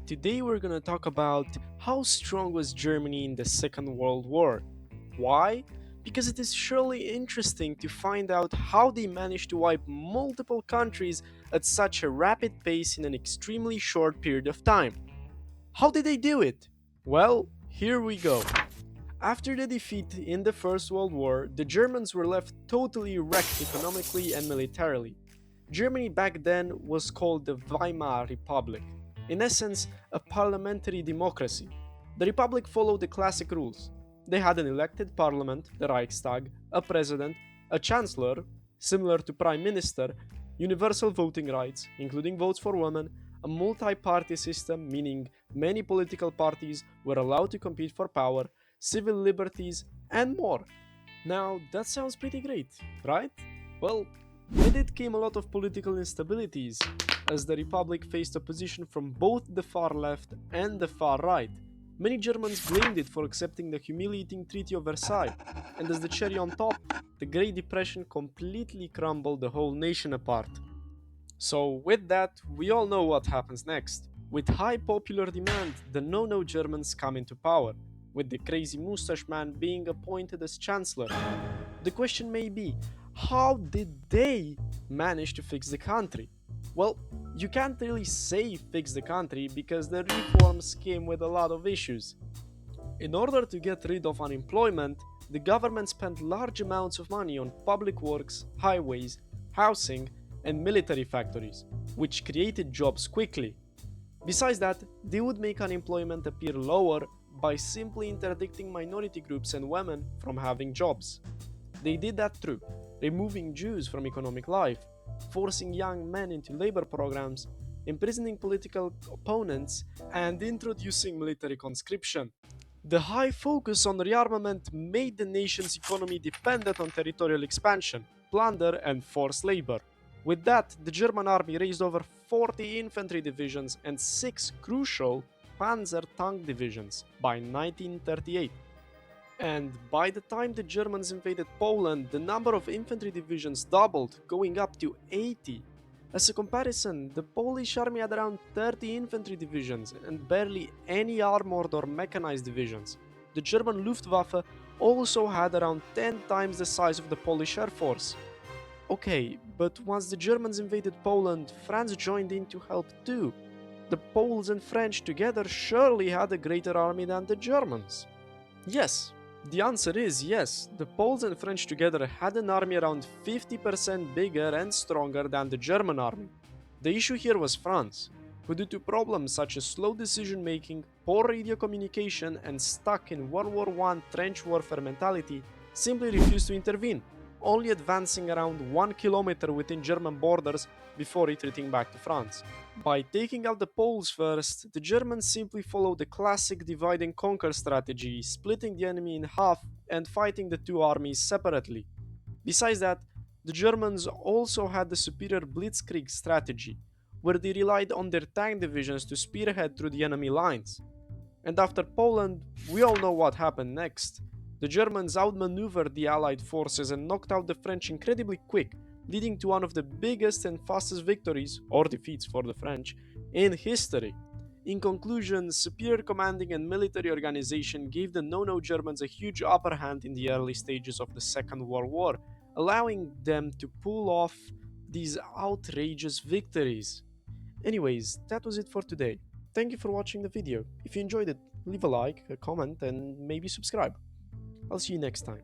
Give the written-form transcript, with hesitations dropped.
Today we're gonna talk about how strong was Germany in the Second World War. Why? Because it is surely interesting to find out how they managed to wipe multiple countries at such a rapid pace in an extremely short period of time. How did they do it? Well, here we go. After the defeat in the First World War, the Germans were left totally wrecked economically and militarily. Germany back then was called the Weimar Republic, in essence, a parliamentary democracy. The republic followed the classic rules. They had an elected parliament, the Reichstag, a president, a chancellor, similar to prime minister, universal voting rights, including votes for women, a multi-party system, meaning many political parties were allowed to compete for power, civil liberties, and more. Now, that sounds pretty great, right? Well, with it came a lot of political instabilities, as the Republic faced opposition from both the far left and the far right. Many Germans blamed it for accepting the humiliating Treaty of Versailles, and as the cherry on top, the Great Depression completely crumbled the whole nation apart. So, with that, we all know what happens next. With high popular demand, the no-no Germans come into power, with the crazy mustache man being appointed as chancellor. The question may be, how did they manage to fix the country? Well, you can't really say fix the country because the reforms came with a lot of issues. In order to get rid of unemployment, the government spent large amounts of money on public works, highways, housing, and military factories, which created jobs quickly. Besides that, they would make unemployment appear lower by simply interdicting minority groups and women from having jobs. They did that through removing Jews from economic life, forcing young men into labor programs, imprisoning political opponents, and introducing military conscription. The high focus on rearmament made the nation's economy dependent on territorial expansion, plunder, and forced labor. With that, the German army raised over 40 infantry divisions and 6 crucial panzer tank divisions by 1938. And by the time the Germans invaded Poland, the number of infantry divisions doubled, going up to 80. As a comparison, the Polish army had around 30 infantry divisions and barely any armored or mechanized divisions. The German Luftwaffe also had around 10 times the size of the Polish Air Force. Okay, but once the Germans invaded Poland, France joined in to help too. The Poles and French together surely had a greater army than the Germans. Yes, the answer is yes, the Poles and French together had an army around 50% bigger and stronger than the German army. The issue here was France, who due to problems such as slow decision making, poor radio communication, and stuck in World War I trench warfare mentality, simply refused to intervene, only advancing around 1 kilometer within German borders before retreating back to France. By taking out the Poles first, the Germans simply followed the classic divide and conquer strategy, splitting the enemy in half and fighting the two armies separately. Besides that, the Germans also had the superior blitzkrieg strategy, where they relied on their tank divisions to spearhead through the enemy lines. And after Poland, we all know what happened next. The Germans outmaneuvered the Allied forces and knocked out the French incredibly quick, leading to one of the biggest and fastest victories, or defeats for the French, in history. In conclusion, superior commanding and military organization gave the no-no Germans a huge upper hand in the early stages of the Second World War, allowing them to pull off these outrageous victories. Anyways, that was it for today. Thank you for watching the video. If you enjoyed it, leave a like, a comment, and maybe subscribe. I'll see you next time.